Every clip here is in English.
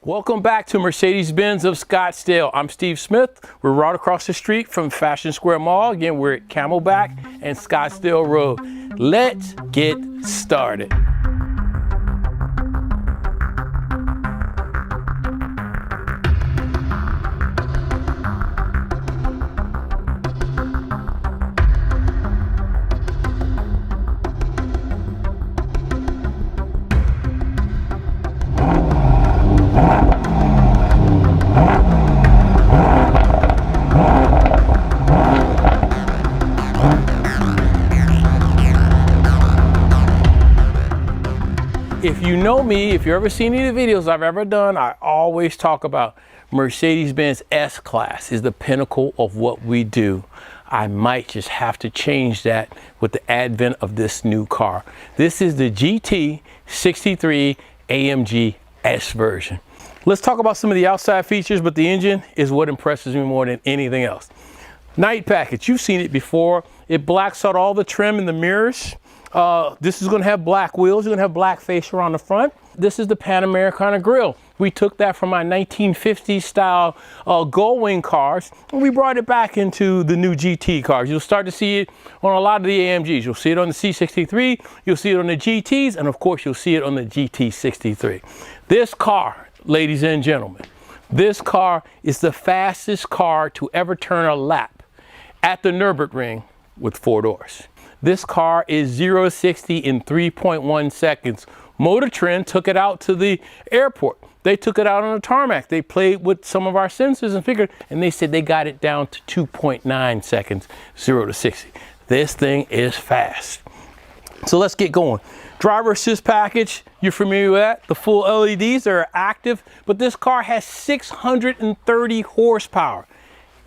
Welcome back to Mercedes Benz of Scottsdale. I'm Steve Smith. We're right across the street from Fashion Square Mall. Again, we're at Camelback and Scottsdale Road. Let's get started. If you know me, if you've ever seen any of the videos I've ever done, I always talk about Mercedes Benz S-Class is the pinnacle of what we do. I might just have to change that with the advent of this new car. This is the GT 63 AMG S version. Let's talk about some of the outside features, but the engine is what impresses me more than anything else. Night package, you've seen it before. It blacks out all the trim in the mirrors. This is going to have black wheels. You're going to have black fascia on the front. This is the Pan Americana grille. We took that from my 1950s style Gullwing cars, and we brought it back into the new GT cars. You'll start to see it on a lot of the AMGs. You'll see it on the C63, you'll see it on the GTs, and of course you'll see it on the GT63. This car, ladies and gentlemen, this car is the fastest car to ever turn a lap at the Nürburgring with 4 doors. This car is 0 to 60 in 3.1 seconds. Motor Trend took it out to the airport. They took it out on the tarmac. They played with some of our sensors and figured, and they said they got it down to 2.9 seconds, 0 to 60. This thing is fast. So let's get going. Driver assist package, you're familiar with that. The full LEDs are active, but this car has 630 horsepower.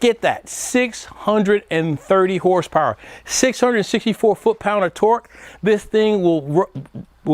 Get that, 630 horsepower, 664 foot-pound of torque. This thing will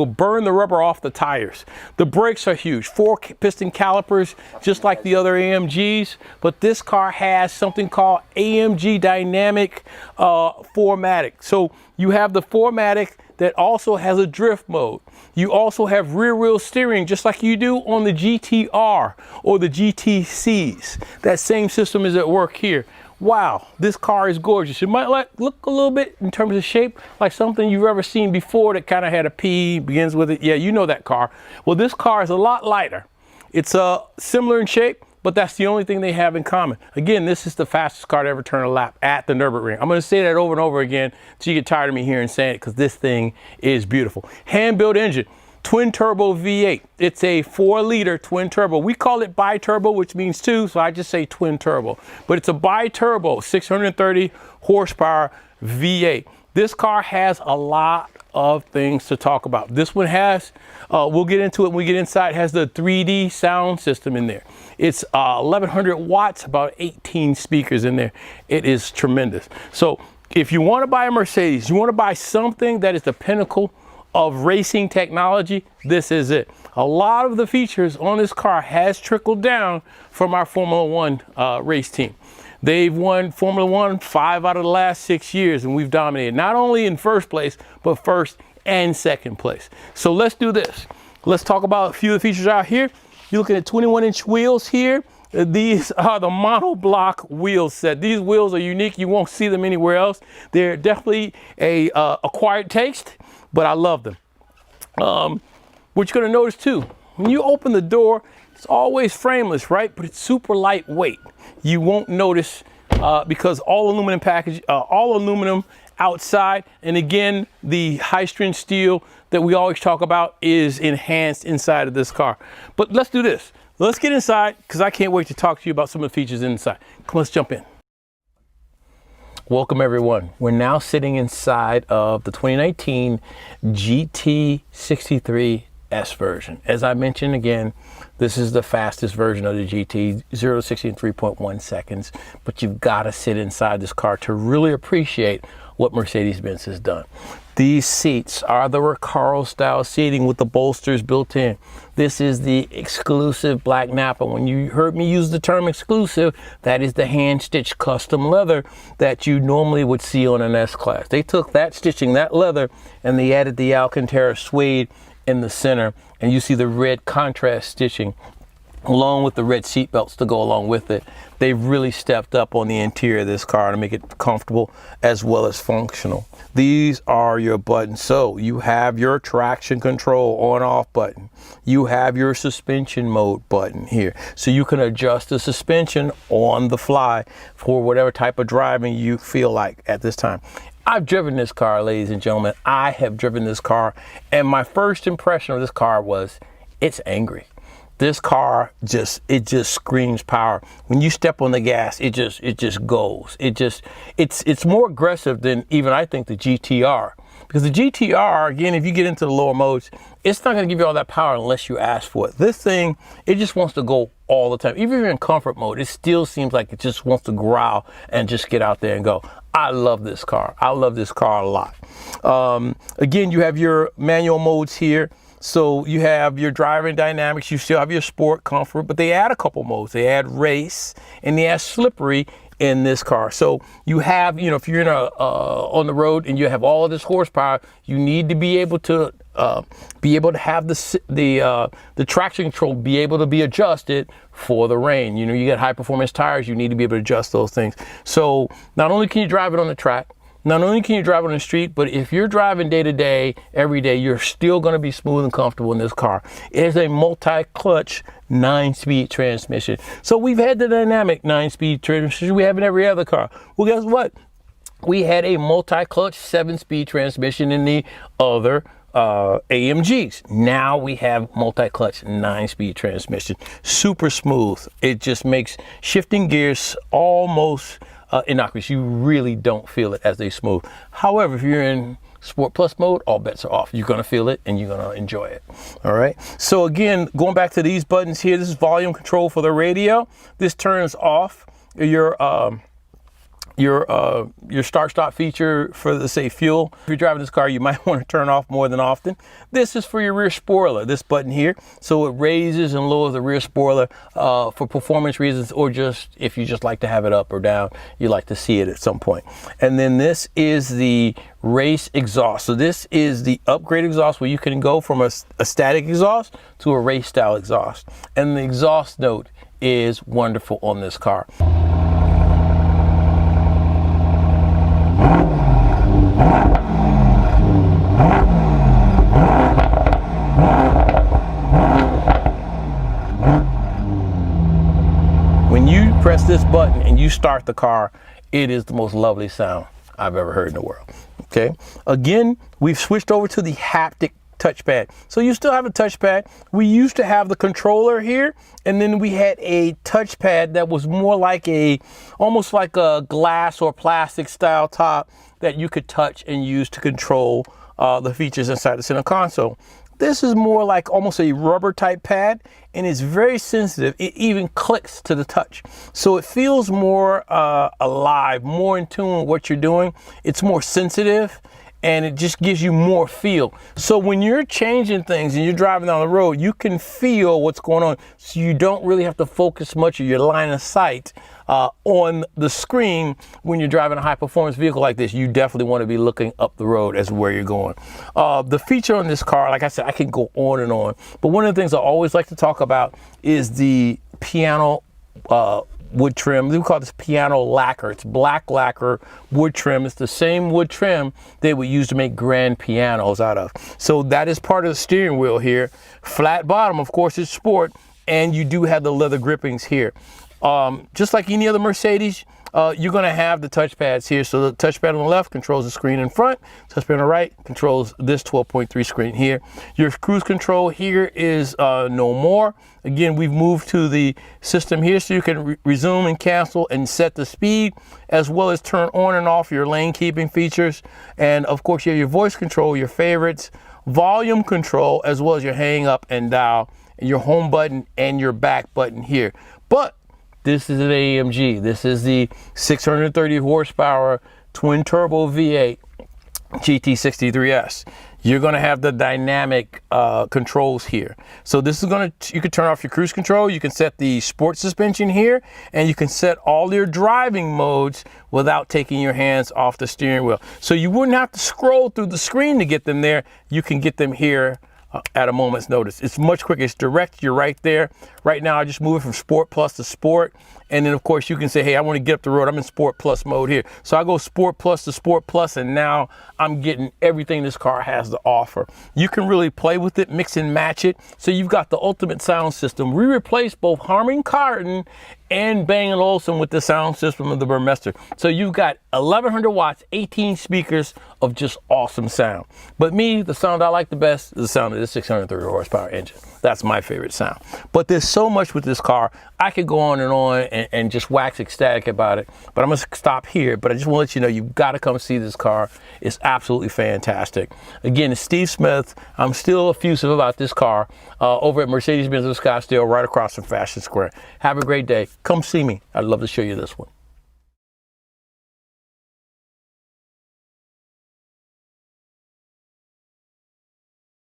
burn the rubber off the tires. The brakes are huge, 4-piston calipers, just like the other AMGs, but this car has something called AMG Dynamic 4MATIC. So you have the 4MATIC that also has a drift mode. You also have rear wheel steering, just like you do on the GTR or the GTCs. That same system is at work here. Wow, this car is gorgeous. It might look a little bit in terms of shape like something you've ever seen before that kind of had a P, begins with it. Yeah, you know that car. Well, this car is a lot lighter. It's similar in shape, but that's the only thing they have in common. Again, this is the fastest car to ever turn a lap at the Nürburgring. I'm going to say that over and over again until you get tired of me hearing saying it, because this thing is beautiful. Hand-built engine, twin turbo V8. It's a 4-liter twin turbo. We call it bi-turbo, which means 2, so I just say twin turbo. But it's a bi-turbo, 630 horsepower V8. This car has a lot of things to talk about. This one has, we'll get into it when we get inside, has the 3D sound system in there. It's 1100 watts, about 18 speakers in there. It is tremendous. So if you want to buy a Mercedes, you want to buy something that is the pinnacle of racing technology, this is it. A lot of the features on this car has trickled down from our Formula One race team. They've won Formula One 5 out of the last 6 years, and we've dominated, not only in first place, but first and second place. So let's do this. Let's talk about a few of the features out here. You're looking at 21-inch wheels here. These are the monoblock wheel set. These wheels are unique. You won't see them anywhere else. They're definitely a acquired taste, but I love them. What you're gonna notice too, when you open the door, it's always frameless, right? But it's super lightweight. You won't notice because all aluminum package, all aluminum outside, and again, the high-strength steel that we always talk about is enhanced inside of this car. But let's do this. Let's get inside, because I can't wait to talk to you about some of the features inside. Come, let's jump in. Welcome everyone. We're now sitting inside of the 2019 GT63 S version. As I mentioned again, this is the fastest version of the GT, 0 to 60 in 3.1 seconds, but you've got to sit inside this car to really appreciate what Mercedes-Benz has done. These seats are the Recaro style seating with the bolsters built in. This is the exclusive black Nappa. When you heard me use the term exclusive, that is the hand-stitched custom leather that you normally would see on an S-Class. They took that stitching, that leather, and they added the Alcantara suede in the center, and you see the red contrast stitching along with the red seat belts to go along with it. They've really stepped up on the interior of this car to make it comfortable as well as functional. These are your buttons. So you have your traction control on off button. You have your suspension mode button here. So you can adjust the suspension on the fly for whatever type of driving you feel like at this time. I've driven this car, ladies and gentlemen. I have driven this car, and my first impression of this car was it's angry. This car just screams power. When you step on the gas, it just goes. It's more aggressive than even I think the GTR. Because the GTR, again, if you get into the lower modes, it's not going to give you all that power unless you ask for it. This thing, it just wants to go all the time. Even if you're in comfort mode, it still seems like it just wants to growl and just get out there and go. I love this car. I love this car a lot. Again, you have your manual modes here. So you have your driving dynamics, you still have your sport, comfort, but they add a couple modes. They add race and they add slippery in this car. So you have, you know, if you're in on the road and you have all of this horsepower, you need to be able to have the traction control be able to be adjusted for the rain. You know, you get high performance tires, you need to be able to adjust those things. So not only can you drive it on the track, not only can you drive on the street, but if you're driving day to day, every day, you're still going to be smooth and comfortable in this car. It is a multi-clutch 9-speed transmission. So we've had the dynamic 9-speed transmission we have in every other car. Well, guess what? We had a multi-clutch 7-speed transmission in the other AMGs. Now we have multi-clutch 9-speed transmission. Super smooth. It just makes shifting gears almost innocuous. You really don't feel it as they smooth. However, if you're in Sport Plus mode, all bets are off. You're going to feel it and you're going to enjoy it. All right. So again, going back to these buttons here, this is volume control for the radio. This turns off your start-stop feature for the, say, fuel. If you're driving this car, you might want to turn off more than often. This is for your rear spoiler, this button here. So it raises and lowers the rear spoiler for performance reasons, or just if you just like to have it up or down, you like to see it at some point. And then this is the race exhaust. So this is the upgrade exhaust where you can go from a static exhaust to a race style exhaust. And the exhaust note is wonderful on this car. When you press this button and you start the car, it is the most lovely sound I've ever heard in the world. Okay. Again, we've switched over to the haptic touchpad. So you still have a touchpad. We used to have the controller here, and then we had a touchpad that was more like almost like a glass or plastic style top that you could touch and use to control the features inside the center console. This is more like almost a rubber type pad, and it's very sensitive. It even clicks to the touch. So it feels more alive, more in tune with what you're doing. It's more sensitive, and it just gives you more feel. So when you're changing things and you're driving down the road, you can feel what's going on. So you don't really have to focus much of your line of sight on the screen when you're driving a high performance vehicle like this. You definitely want to be looking up the road as where you're going. The feature on this car, like I said, I can go on and on, but one of the things I always like to talk about is the piano wood trim. We call this piano lacquer. It's black lacquer wood trim. It's the same wood trim they would use to make grand pianos out of. So that is part of the steering wheel here. Flat bottom, of course, is sport, and you do have the leather grippings here. Just like any other Mercedes, you're going to have the touchpads here. So the touchpad on the left controls the screen in front. Touchpad on the right controls this 12.3 screen here. Your cruise control here is no more. Again, we've moved to the system here so you can resume and cancel and set the speed, as well as turn on and off your lane keeping features. And of course, you have your voice control, your favorites, volume control, as well as your hang up and dial, and your home button and your back button here. But this is an AMG. This is the 630 horsepower twin turbo V8 GT63S. You're going to have the dynamic controls here. So this is going to, you can turn off your cruise control. You can set the sport suspension here, and you can set all your driving modes without taking your hands off the steering wheel. So you wouldn't have to scroll through the screen to get them there. You can get them here at a moment's notice. It's much quicker. It's direct. You're right there. Right now, I just move it from Sport Plus to Sport. And then, of course, you can say, hey, I want to get up the road. I'm in Sport Plus mode here. So I go Sport Plus to Sport Plus, and now I'm getting everything this car has to offer. You can really play with it, mix and match it. So you've got the ultimate sound system. We replaced both Harman Kardon and Bang & Olufsen with the sound system of the Burmester. So you've got 1100 watts, 18 speakers of just awesome sound. But me, the sound I like the best is the sound of the 630 horsepower engine. That's my favorite sound. But there's so much with this car. I could go on and just wax ecstatic about it. But I'm going to stop here. But I just want to let you know, you've got to come see this car. It's absolutely fantastic. Again, it's Steve Smith. I'm still effusive about this car over at Mercedes Benz of Scottsdale, right across from Fashion Square. Have a great day. Come see me. I'd love to show you this one.